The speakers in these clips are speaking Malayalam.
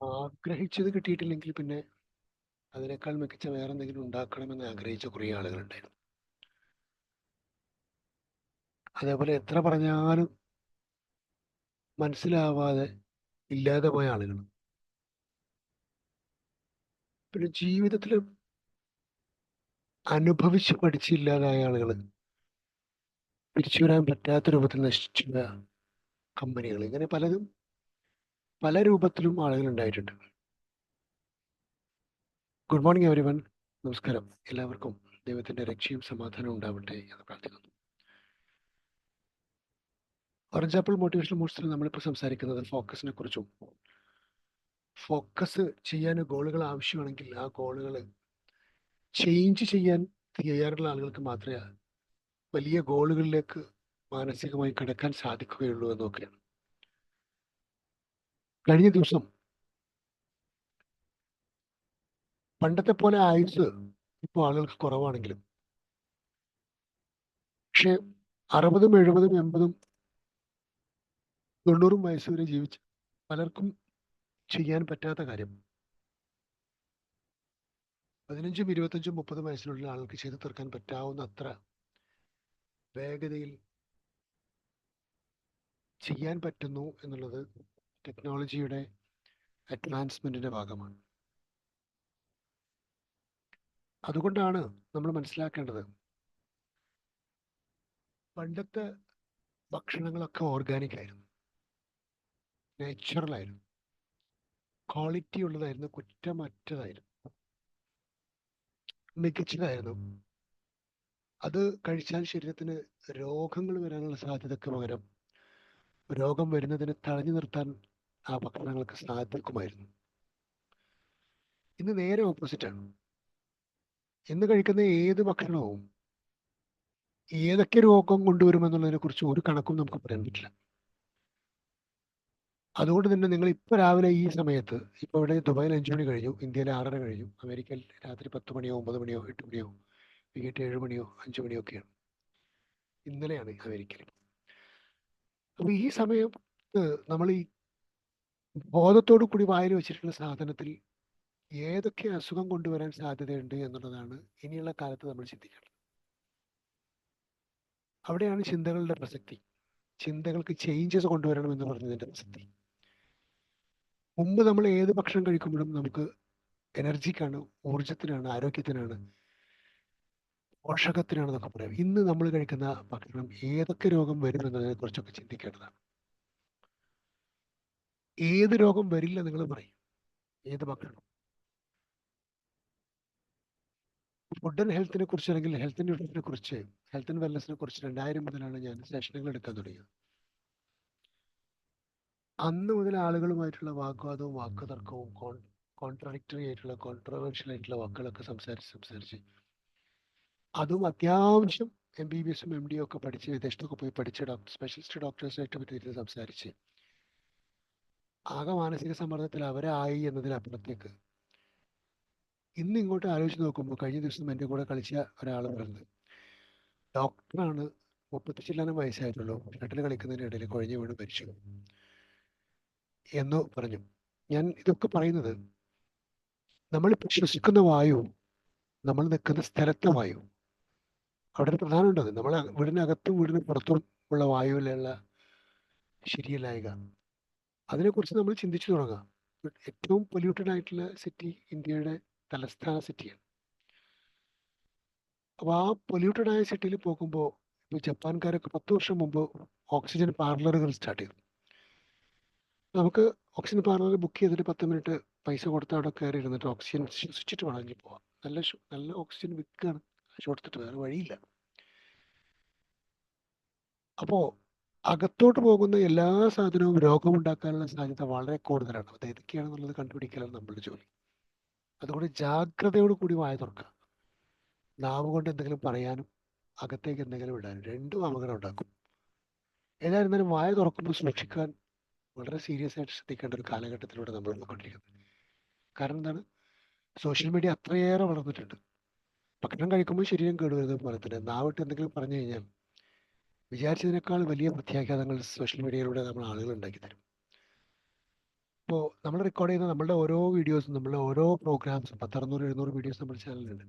ആഗ്രഹിച്ചത് കിട്ടിയിട്ടില്ലെങ്കിൽ പിന്നെ അതിനേക്കാൾ മികച്ച വേറെ എന്തെങ്കിലും ഉണ്ടാക്കണമെന്ന് ആഗ്രഹിച്ച കുറേ ആളുകളുണ്ടായിരുന്നു. അതേപോലെ എത്ര പറഞ്ഞാലും മനസ്സിലാവാതെ ഇല്ലാതെ പോയ ആളുകൾ. പിന്നെ ജീവിതത്തിൽ അനുഭവിച്ച് പഠിച്ചില്ലാതായ ആളുകൾ, തിരിച്ചു വരാൻ പറ്റാത്ത രൂപത്തിൽ നശിച്ച കമ്പനികൾ, ഇങ്ങനെ പലതും പല രൂപത്തിലും ആളുകൾ ഉണ്ടായിട്ടുണ്ട്. Good morning every one. നമസ്കാരം. എല്ലാവർക്കും ദൈവത്തിന്റെ രക്ഷയും സമാധാനവും ഉണ്ടാവട്ടെ എന്ന് പ്രാർത്ഥിക്കുന്നു. ഓറഞ്ച് ആപ്പിൾ മോട്ടിവേഷണൽ മോഡ്സിൽ നമ്മളിപ്പോൾ സംസാരിക്കുന്നത് ഫോക്കസിനെ കുറിച്ചും, ഫോക്കസ് ചെയ്യാൻ ഗോളുകൾ ആവശ്യമാണെങ്കിൽ ആ ഗോളുകൾ ചേഞ്ച് ചെയ്യാൻ തയ്യാറുള്ള ആളുകൾക്ക് മാത്രമേ വലിയ ഗോളുകളിലേക്ക് മാനസികമായി കടക്കാൻ സാധിക്കുകയുള്ളൂ എന്നൊക്കെയാണ്. കഴിഞ്ഞ ദിവസം പണ്ടത്തെ പോലെ ആയുസ് ഇപ്പോൾ ആളുകൾക്ക് കുറവാണെങ്കിലും, പക്ഷെ 60, 70, 80, 90 വയസ്സ് വരെ ജീവിച്ച് പലർക്കും ചെയ്യാൻ പറ്റാത്ത കാര്യം 15, 25, 30 വയസ്സിലുള്ള ആൾക്ക് ചെയ്തു തീർക്കാൻ പറ്റാവുന്ന അത്ര വേഗതയിൽ ചെയ്യാൻ പറ്റുന്നു എന്നുള്ളത് ടെക്നോളജിയുടെ അഡ്വാൻസ്മെന്റിന്റെ ഭാഗമാണ്. അതുകൊണ്ടാണ് നമ്മൾ മനസ്സിലാക്കേണ്ടത്, പണ്ടത്തെ ഭക്ഷണങ്ങളൊക്കെ ഓർഗാനിക് ആയിരുന്നു, നാച്ചുറൽ ആയിരുന്നു, ക്വാളിറ്റി ഉള്ളതായിരുന്നു, കുറ്റമറ്റതായിരുന്നു, മികച്ചതായിരുന്നു. അത് കഴിച്ചാൽ ശരീരത്തിന് രോഗങ്ങൾ വരാനുള്ള സാധ്യതയ്ക്ക് പകരം രോഗം വരുന്നതിനെ തടഞ്ഞു നിർത്താൻ ആ ഭക്ഷണങ്ങൾക്ക് സാധിക്കുമായിരുന്നു. ഇന്ന് നേരെ ഓപ്പോസിറ്റാണ്. ഇന്ന് കഴിക്കുന്ന ഏത് ഭക്ഷണവും ഏതൊക്കെ രോഗം കൊണ്ടുവരുമെന്നുള്ളതിനെ കുറിച്ച് ഒരു കണക്കും നമുക്ക് പറയാൻ പറ്റില്ല. അതുകൊണ്ട് തന്നെ നിങ്ങൾ ഇപ്പൊ രാവിലെ ഈ സമയത്ത്, ഇപ്പൊ ഇവിടെ ദുബായിൽ 5 മണി കഴിഞ്ഞു, ഇന്ത്യയിൽ 6:30 കഴിഞ്ഞു, അമേരിക്കയിൽ രാത്രി 10 മണിയോ 9 മണിയോ 8 മണിയോ വൈകിട്ട് 7 മണിയോ 5 മണിയോ ഒക്കെയാണ്. ഇന്നലെയാണ് അമേരിക്കയിൽ. അപ്പൊ ഈ സമയത്ത് നമ്മൾ ഈ ബോധത്തോടു കൂടി വായിൽ വെച്ചിട്ടുള്ള സാധനത്തിൽ ഏതൊക്കെ അസുഖം കൊണ്ടുവരാൻ സാധ്യതയുണ്ട് എന്നുള്ളതാണ് ഇനിയുള്ള കാലത്ത് നമ്മൾ ചിന്തിക്കേണ്ടത്. അവിടെയാണ് ചിന്തകളുടെ പ്രസക്തി, ചിന്തകൾക്ക് ചേഞ്ചസ് കൊണ്ടുവരണം എന്ന് പറഞ്ഞതിന്റെ പ്രസക്തി. മുമ്പ് നമ്മൾ ഏത് ഭക്ഷണം കഴിക്കുമ്പോഴും നമുക്ക് എനർജിക്കാണ്, ഊർജത്തിനാണ്, ആരോഗ്യത്തിനാണ്, പോഷകത്തിനാണെന്നൊക്കെ പറയാം. ഇന്ന് നമ്മൾ കഴിക്കുന്ന ഭക്ഷണം ഏതൊക്കെ രോഗം വരും എന്നതിനെ കുറിച്ചൊക്കെ ചിന്തിക്കേണ്ടതാണ്. ഏത് രോഗം വരില്ല നിങ്ങൾ പറയും? ഏത് ഭക്ഷണം? ഫുഡ് ആൻഡ് ഹെൽത്തിനെ കുറിച്ച്, അല്ലെങ്കിൽ ഹെൽത്ത് ആൻഡ് ന്യൂട്രീഷനെ കുറിച്ച്, ഹെൽത്ത് ആൻഡ് വെൽനസിനെ കുറിച്ച് 2000 മുതലാണ് ഞാൻ സെഷനുകൾ എടുക്കാൻ തുടങ്ങിയത്. അന്ന് മുതൽ ആളുകളുമായിട്ടുള്ള വാഗ്വാദവും വാക്കുതർക്കവും കോൺട്രഡിക്ടറി ആയിട്ടുള്ള, കോൺട്രവേഴ്ഷ്യൽ ആയിട്ടുള്ള വാക്കുകളൊക്കെ സംസാരിച്ച് അതും അത്യാവശ്യം MBBS MD ഒക്കെ പഠിച്ച് വിദേശത്തൊക്കെ പോയി പഠിച്ച സ്പെഷ്യലിസ്റ്റ് ഡോക്ടേഴ്സായിട്ട് പറ്റി സംസാരിച്ച് ആകെ മാനസിക സമ്മർദ്ദത്തിൽ അവരായി എന്നതിനപ്പുറത്തേക്ക് ഇന്ന് ഇങ്ങോട്ട് ആലോചിച്ച് നോക്കുമ്പോൾ, കഴിഞ്ഞ ദിവസം എൻ്റെ കൂടെ കളിച്ച ഒരാൾ പറഞ്ഞത്, ഡോക്ടറാണ്, 30 ചില്ലാനം വയസ്സായിട്ടുള്ളൂ, ഷട്ടിൽ കളിക്കുന്നതിനിടയിൽ കുഴഞ്ഞു വീണ് മരിച്ചു എന്ന് പറഞ്ഞു. ഞാൻ ഇതൊക്കെ പറയുന്നത്, നമ്മളിപ്പോൾ ശ്വസിക്കുന്ന വായു, നമ്മൾ നിൽക്കുന്ന സ്ഥലത്തെ വായു, അവിടെ ഒരു പ്രധാനമുണ്ടത്. നമ്മൾ വീടിനകത്തും വീടിന് പുറത്തും ഉള്ള വായുവിലുള്ള ശരിയല്ലായക, അതിനെക്കുറിച്ച് നമ്മൾ ചിന്തിച്ചു തുടങ്ങാം. ഏറ്റവും പൊല്യൂട്ടഡ് ആയിട്ടുള്ള സിറ്റി ഇന്ത്യയുടെ തലസ്ഥാന സിറ്റിയാണ്. അപ്പോൾ ആ പൊല്യൂട്ടഡ് ആയ സിറ്റിയിൽ പോകുമ്പോൾ, ഇപ്പോൾ ജപ്പാൻകാരൊക്കെ 10 വർഷം മുമ്പ് ഓക്സിജൻ പാർലറുകൾ സ്റ്റാർട്ട് ചെയ്തു. നമുക്ക് ഓക്സിജൻ പാർലർ ബുക്ക് ചെയ്തിട്ട് 10 മിനിറ്റ് പൈസ കൊടുത്ത് അവിടെ കയറി ഇരുന്നിട്ട് ഓക്സിജൻ ശ്വസിച്ചിട്ട് വേണമെങ്കിൽ പോവാം. നല്ല ഓക്സിജൻ വിൽക്കുകയാണ്, കാശ് കൊടുത്തിട്ട്, വേറെ വഴിയില്ല. അപ്പോൾ അകത്തോട്ട് പോകുന്ന എല്ലാ സാധനവും രോഗമുണ്ടാക്കാനുള്ള സാധ്യത വളരെ കൂടുതലാണ്. അത് ഏതൊക്കെയാണെന്നുള്ളത് കണ്ടുപിടിക്കലാണ് നമ്മളുടെ ജോലി. അതുകൊണ്ട് ജാഗ്രതയോട് കൂടി വായ തുറക്കുക. നാവ് കൊണ്ട് എന്തെങ്കിലും പറയാനും അകത്തേക്ക് എന്തെങ്കിലും ഇടാനും രണ്ടും അപകടം ഉണ്ടാക്കും. ഏതായിരുന്നാലും വായ തുറക്കുമ്പോൾ സൂക്ഷിക്കാൻ വളരെ സീരിയസ് ആയിട്ട് ശ്രദ്ധിക്കേണ്ട ഒരു കാലഘട്ടത്തിലൂടെ നമ്മൾ പോയിക്കൊണ്ടിരിക്കുന്നത്. കാരണം എന്താണ്? സോഷ്യൽ മീഡിയ അത്രയേറെ വളർന്നിട്ടുണ്ട്. ഭക്ഷണം കഴിക്കുമ്പോൾ ശരീരം കേടുവരുന്നത് പോലെ തന്നെ നാവിട്ട് എന്തെങ്കിലും പറഞ്ഞു കഴിഞ്ഞാൽ വിചാരിച്ചതിനേക്കാൾ വലിയ പ്രത്യാഘാതങ്ങൾ സോഷ്യൽ മീഡിയയിലൂടെ നമ്മൾ ആളുകൾ ഉണ്ടാക്കി തരും. ഇപ്പോൾ നമ്മൾ റെക്കോർഡ് ചെയ്യുന്ന നമ്മളുടെ ഓരോ വീഡിയോസും, നമ്മളുടെ ഓരോ പ്രോഗ്രാംസും 10, 600, 700 വീഡിയോസ് നമ്മുടെ ചാനലിലുണ്ട്.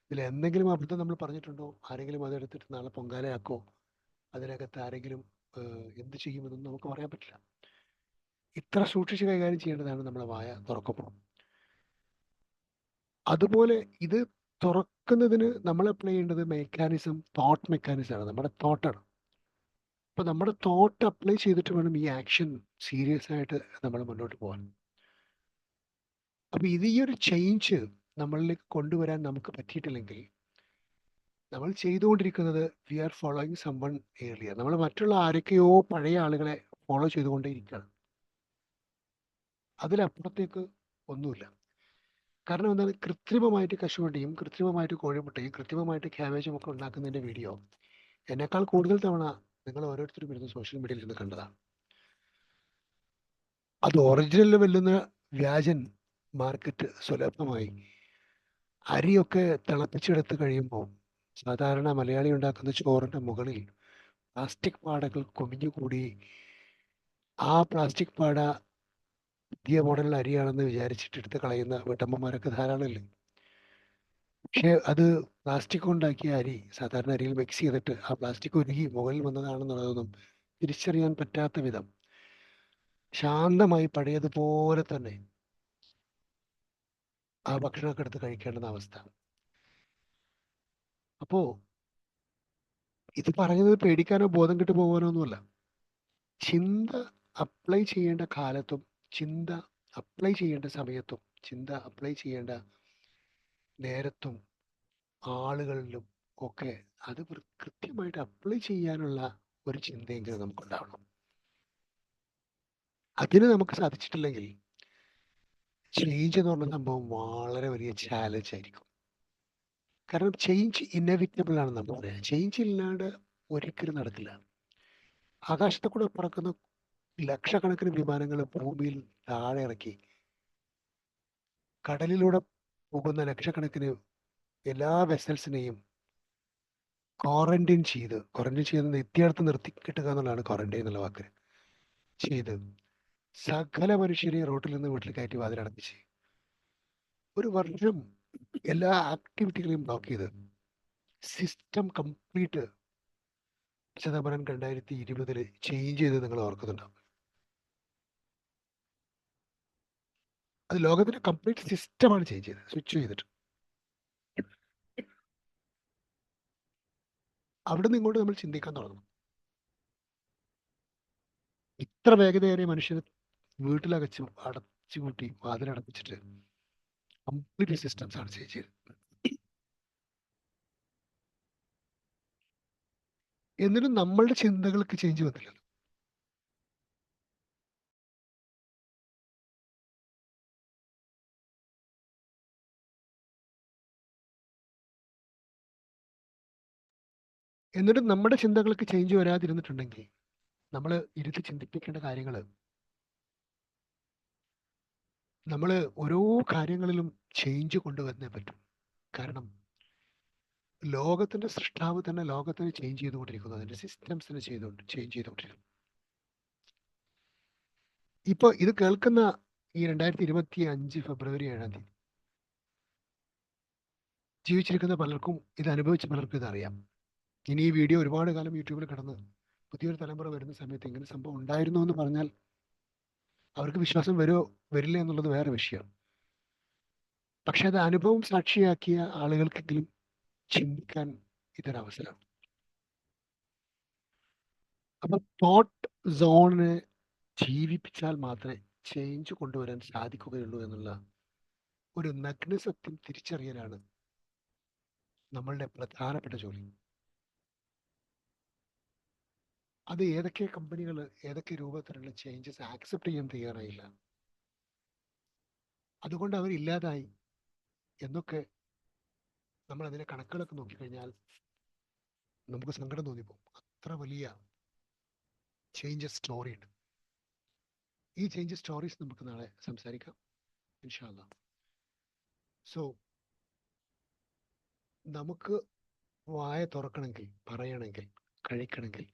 ഇതിൽ എന്തെങ്കിലും അബദ്ധം നമ്മൾ പറഞ്ഞിട്ടുണ്ടോ, ആരെങ്കിലും അതെടുത്തിട്ട് നാളെ പൊങ്കാലയാക്കോ, അതിനകത്ത് ആരെങ്കിലും എന്ത് ചെയ്യുമെന്നൊന്നും നമുക്ക് പറയാൻ പറ്റില്ല. ഇത്ര സൂക്ഷിച്ച് കൈകാര്യം ചെയ്യേണ്ടതാണ് നമ്മളെ വായ തുറക്കുമ്പോൾ. അതുപോലെ ഇത് തുറക്കുന്നതിന് നമ്മൾ അപ്ലൈ ചെയ്യേണ്ടത് മെക്കാനിസം, തോട്ട് മെക്കാനിസം ആണ്, നമ്മുടെ തോട്ടാണ്. അപ്പൊ നമ്മുടെ തോട്ട് അപ്ലൈ ചെയ്തിട്ട് വേണം ഈ ആക്ഷൻ സീരിയസ് ആയിട്ട് നമ്മൾ മുന്നോട്ട് പോകാൻ. അപ്പൊ ഇത് ഈ ഒരു ചേഞ്ച് നമ്മളിലേക്ക് കൊണ്ടുവരാൻ നമുക്ക് പറ്റിയിട്ടില്ലെങ്കിൽ നമ്മൾ ചെയ്തുകൊണ്ടിരിക്കുന്നത് we are following someone earlier. നമ്മൾ മറ്റുള്ള ആരൊക്കെയോ പഴയ ആളുകളെ ഫോളോ ചെയ്തുകൊണ്ടേയിരിക്കുകയാണ്. അതിലപ്പുറത്തേക്ക് ഒന്നുമില്ല. കാരണം എന്താണ്, കൃത്രിമമായിട്ട് കശുവണ്ടിയും കൃത്രിമമായിട്ട് കോഴിമുട്ടയും കൃത്രിമമായിട്ട് ക്യാബേജും ഒക്കെ ഉണ്ടാക്കുന്നതിന്റെ വീഡിയോ എന്നെക്കാൾ കൂടുതൽ തവണ നിങ്ങൾ ഓരോരുത്തരും ഇരുന്ന് സോഷ്യൽ മീഡിയയിൽ നിന്ന് കണ്ടതാണ്. അത് ഒറിജിനലിൽ വെല്ലുന്ന വ്യാജൻ മാർക്കറ്റ് സുലഭമായി അരിയൊക്കെ തിളപ്പിച്ചെടുത്ത് കഴിയുമ്പോൾ സാധാരണ മലയാളി ഉണ്ടാക്കുന്ന ചോറിന്റെ മുകളിൽ പ്ലാസ്റ്റിക് പാടകൾ കുമിഞ്ഞുകൂടി ആ പ്ലാസ്റ്റിക് പാട പുതിയ മോഡൽ അരിയാണെന്ന് വിചാരിച്ചിട്ട് എടുത്ത് കളയുന്ന വീട്ടമ്മമാരൊക്കെ ധാരാളമില്ലേ. പക്ഷെ അത് പ്ലാസ്റ്റിക് കൊണ്ടാക്കിയ അരി സാധാരണ അരിയിൽ മിക്സ് ചെയ്തിട്ട് ആ പ്ലാസ്റ്റിക് ഉരുകി മുകളിൽ വന്നതാണെന്നുള്ളതൊന്നും തിരിച്ചറിയാൻ പറ്റാത്ത വിധം ശാന്തമായി പഴയതുപോലെ തന്നെ ആ ഭക്ഷണമൊക്കെ എടുത്ത് കഴിക്കേണ്ടുന്ന അവസ്ഥ. അപ്പോ ഇത് പറയുന്നത് പേടിക്കാനോ ബോധം കെട്ടു പോകാനോ ഒന്നുമല്ല. ചിന്ത അപ്ലൈ ചെയ്യേണ്ട കാലത്തും ചിന്ത അപ്ലൈ ചെയ്യേണ്ട സമയത്തും ചിന്ത അപ്ലൈ ചെയ്യേണ്ട നേരത്തും ആളുകളിലും ഒക്കെ അത് കൃത്യമായിട്ട് അപ്ലൈ ചെയ്യാനുള്ള ഒരു ചിന്തയെങ്കിലും നമുക്കുണ്ടാവണം. അതിന് നമുക്ക് സാധിച്ചിട്ടില്ലെങ്കിൽ ചേഞ്ച് എന്ന് പറഞ്ഞ സംഭവം വളരെ വലിയ ചാലഞ്ച് ആയിരിക്കും. കാരണം ചേഞ്ച് ഇന്നെവിറ്റബിൾ ആണ്. നമ്മൾ പറയാം, ചേഞ്ച് ഇല്ലാണ്ട് ഒരിക്കലും നടക്കില്ല. ആകാശത്തെ കൂടെ പറക്കുന്ന ലക്ഷക്കണക്കിന് വിമാനങ്ങൾ ഭൂമിയിൽ താഴെ ഇറക്കി, കടലിലൂടെ പോകുന്ന ലക്ഷക്കണക്കിന് എല്ലാ വെസൽസിനെയും ക്വാറന്റൈൻ ചെയ്ത് നിത്യാർത്ഥം നിർത്തി കിട്ടുക എന്നുള്ളതാണ് ക്വാറന്റൈൻ എന്നുള്ള വാക്ക്. ചെയ്ത് സകല മനുഷ്യരെ റോട്ടിൽ നിന്ന് വീട്ടിൽ കയറ്റി വാതിലടപ്പിച്ച് ഒരു വർഷം എല്ലാ ആക്ടിവിറ്റികളെയും ബ്ലോക്ക് ചെയ്ത് സിസ്റ്റം കംപ്ലീറ്റ് ശതമാനം 2020 ചേഞ്ച് ചെയ്ത് നിങ്ങൾ ഓർക്കുന്നുണ്ടാവും. അത് ലോകത്തിന്റെ കംപ്ലീറ്റ് സിസ്റ്റമാണ് ചേഞ്ച് ചെയ്തത്, സ്വിച്ച് ചെയ്തിട്ട്. അവിടെ നിന്ന് ഇങ്ങോട്ട് നമ്മൾ ചിന്തിക്കാൻ തുടങ്ങും. ഇത്ര വേഗതയേറിയ മനുഷ്യർ വീട്ടിലകച്ച് അടച്ചു കൂട്ടി വാതിലടപ്പിച്ചിട്ട് കംപ്ലീറ്റ് സിസ്റ്റംസ് ആണ് ചേഞ്ച് ചെയ്തത്. എന്നിട്ടും നമ്മളുടെ ചിന്തകൾക്ക് ചേഞ്ച് വന്നില്ലല്ലോ. എന്നിട്ടും നമ്മുടെ ചിന്തകൾക്ക് ചേഞ്ച് വരാതിരുന്നിട്ടുണ്ടെങ്കിൽ നമ്മൾ ഇരുത്തി ചിന്തിപ്പിക്കേണ്ട കാര്യങ്ങൾ, നമ്മൾ ഓരോ കാര്യങ്ങളിലും ചേഞ്ച് കൊണ്ടുവന്നേ പറ്റും. കാരണം ലോകത്തിന്റെ സൃഷ്ടാവ് തന്നെ ലോകത്തിന് ചേഞ്ച് ചെയ്തുകൊണ്ടിരിക്കുന്നു, അതിന്റെ സിസ്റ്റംസിനെ ചേഞ്ച് ചെയ്തുകൊണ്ടിരിക്കുന്നു. ഇപ്പൊ ഇത് കേൾക്കുന്ന ഈ 2025 ഫെബ്രുവരി 7 ജീവിച്ചിരിക്കുന്ന പലർക്കും, ഇത് അനുഭവിച്ച പലർക്കും ഇതറിയാം. ഇനി ഈ വീഡിയോ ഒരുപാട് കാലം യൂട്യൂബിൽ കിടന്ന് പുതിയൊരു തലമുറ വരുന്ന സമയത്ത് ഇങ്ങനെ സംഭവം ഉണ്ടായിരുന്നു എന്ന് പറഞ്ഞാൽ അവർക്ക് വിശ്വാസം വരുമോ വരില്ല എന്നുള്ളത് വേറെ വിഷയം. പക്ഷെ അത് അനുഭവം സാക്ഷിയാക്കിയ ആളുകൾക്കെങ്കിലും ചിന്തിക്കാൻ ഇതൊരവസരമാണ്. അപ്പൊ തോട്ട് സോണിനെ ജീവിപ്പിച്ചാൽ മാത്രമേ ചേഞ്ച് കൊണ്ടുവരാൻ സാധിക്കുകയുള്ളൂ എന്നുള്ള ഒരു നഗ്നസത്യം തിരിച്ചറിയലാണ് നമ്മളുടെ പ്രധാനപ്പെട്ട ജോലി. അത് ഏതൊക്കെ കമ്പനികൾ ഏതൊക്കെ രൂപത്തിലുള്ള ചേഞ്ചസ് ആക്സെപ്റ്റ് ചെയ്യാൻ തയ്യാറായില്ല, അതുകൊണ്ട് അവരില്ലാതായി എന്നൊക്കെ നമ്മൾ അതിന്റെ കണക്കുകളൊക്കെ നോക്കിക്കഴിഞ്ഞാൽ നമുക്ക് സങ്കടം തോന്നിപ്പോകും. അത്ര വലിയ ചേഞ്ചസ് സ്റ്റോറി ഉണ്ട്. ഈ ചേഞ്ചസ് സ്റ്റോറീസ് നമുക്ക് നാളെ സംസാരിക്കാം ഇൻഷാ അല്ലാഹ്. സോ നമുക്ക് വായ തുറക്കണമെങ്കിൽ, പറയണമെങ്കിൽ, കഴിക്കണമെങ്കിൽ,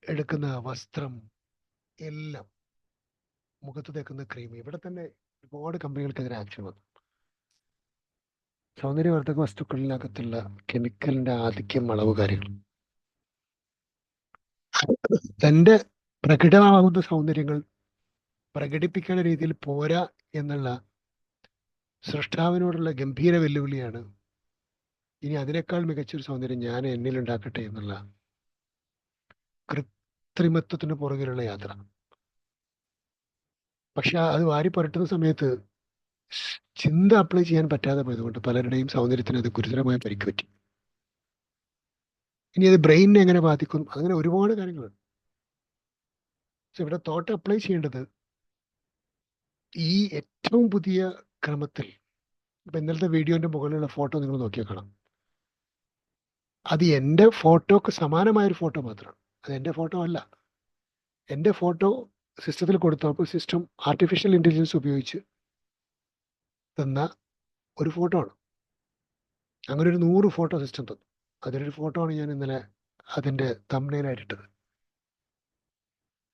എടുക്കുന്ന വസ്ത്രം എല്ലാം മുഖത്ത് തേക്കുന്ന ക്രീം, ഇവിടെ തന്നെ ഒരുപാട് കമ്പനികൾക്കെതിരെ ആക്ഷൻ വന്നു. സൗന്ദര്യവർദ്ധക വസ്തുക്കളിനകത്തുള്ള കെമിക്കലിന്റെ ആധിക്യം, അളവ് കാര്യങ്ങൾ തന്റെ പ്രകടമാകുന്ന സൗന്ദര്യങ്ങൾ പ്രകടിപ്പിക്കേണ്ട രീതിയിൽ പോരാ എന്നുള്ള സൃഷ്ടാവിനോടുള്ള ഗംഭീര വെല്ലുവിളിയാണ്. ഇനി അതിനേക്കാൾ മികച്ചൊരു സൗന്ദര്യം ഞാൻ എന്നിൽ ഉണ്ടാക്കട്ടെ എന്നുള്ള കൃത്രിമത്വത്തിന് പുറകിലുള്ള യാത്ര. പക്ഷെ അത് വാരി പുരട്ടുന്ന സമയത്ത് ചിന്ത അപ്ലൈ ചെയ്യാൻ പറ്റാതെ പോയതുകൊണ്ട് പലരുടെയും സൗന്ദര്യത്തിന് അത് ഗുരുതരമായ പരിക്ക് പറ്റി. ഇനി അത് ബ്രെയിനിനെ എങ്ങനെ ബാധിക്കും, അങ്ങനെ ഒരുപാട് കാര്യങ്ങളുണ്ട്. പക്ഷെ ഇവിടെ തോട്ട് അപ്ലൈ ചെയ്യേണ്ടത് ഈ ഏറ്റവും പുതിയ ക്രമത്തിൽ. ഇപ്പൊ ഇന്നലത്തെ വീഡിയോന്റെ മുകളിലുള്ള ഫോട്ടോ നിങ്ങൾ നോക്കിയാൽ കാണാം. അത് എൻ്റെ ഫോട്ടോക്ക് സമാനമായൊരു ഫോട്ടോ മാത്രമാണ്. അത് എൻ്റെ ഫോട്ടോ അല്ല. എൻ്റെ ഫോട്ടോ സിസ്റ്റത്തിൽ കൊടുത്തപ്പോൾ സിസ്റ്റം ആർട്ടിഫിഷ്യൽ ഇൻ്റലിജൻസ് ഉപയോഗിച്ച് തന്ന ഒരു ഫോട്ടോ ആണ്. അങ്ങനെ ഒരു 100 ഫോട്ടോ സിസ്റ്റം തന്നു. അതിലൊരു ഫോട്ടോ ആണ് ഞാൻ ഇന്നലെ അതിൻ്റെ തംബ്നെയിലായിട്ടിട്ടത്.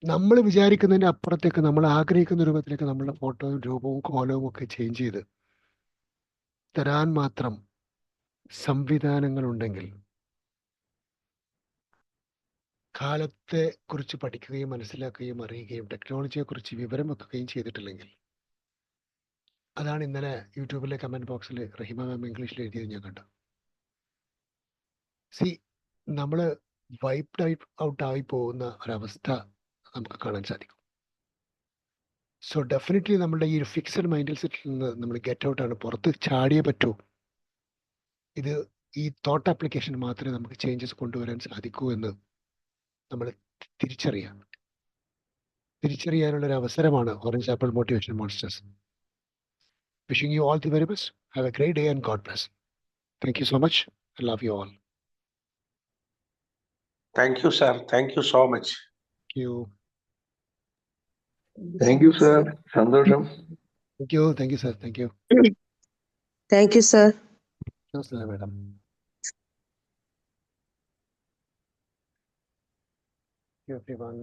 നമ്മൾ വിചാരിക്കുന്നതിൻ്റെ അപ്പുറത്തേക്ക്, നമ്മൾ ആഗ്രഹിക്കുന്ന രൂപത്തിലേക്ക് നമ്മളുടെ ഫോട്ടോയും രൂപവും കോലവും ഒക്കെ ചേഞ്ച് ചെയ്ത് തരാൻ മാത്രം സംവിധാനങ്ങൾ ഉണ്ടെങ്കിൽ, കാലത്തെ കുറിച്ച് പഠിക്കുകയും മനസ്സിലാക്കുകയും അറിയുകയും ടെക്നോളജിയെ കുറിച്ച് വിവരം വെക്കുകയും ചെയ്തിട്ടില്ലെങ്കിൽ, അതാണ് ഇന്നലെ യൂട്യൂബിലെ കമന്റ് ബോക്സിൽ റഹിമ മാം ഇംഗ്ലീഷിൽ എഴുതിയത് ഞാൻ കണ്ടു. നമ്മൾ വൈപ്ഡ് ഔട്ട് ആയി പോകുന്ന ഒരവസ്ഥ നമുക്ക് കാണാൻ സാധിക്കും. സോ ഡെഫിനറ്റ്ലി നമ്മുടെ ഈ ഒരു ഫിക്സഡ് മൈൻഡ് സെറ്റിൽ നിന്ന് നമ്മൾ ഗെറ്റ് ഔട്ട് ആണ്, പുറത്ത് ചാടിയേ പറ്റൂ. ഇത് ഈ തോട്ട് ആപ്ലിക്കേഷൻ മാത്രമേ നമുക്ക് ചേഞ്ചസ് കൊണ്ടുവരാൻ സാധിക്കൂ എന്ന് നമ്മൾ തിരിച്ചറിയാനുള്ള ഒരു അവസരമാണ് orange apple motivation monsters. Wishing you all the very best. Have a great day and God bless. Thank you so much. I love you all. Thank you, sir. Thank you so much. Thank you. Thank you, sir. Sandosham. Thank you. Thank you, sir. Thank you. Thank you, sir. No, sir, madam. Thank you, everyone.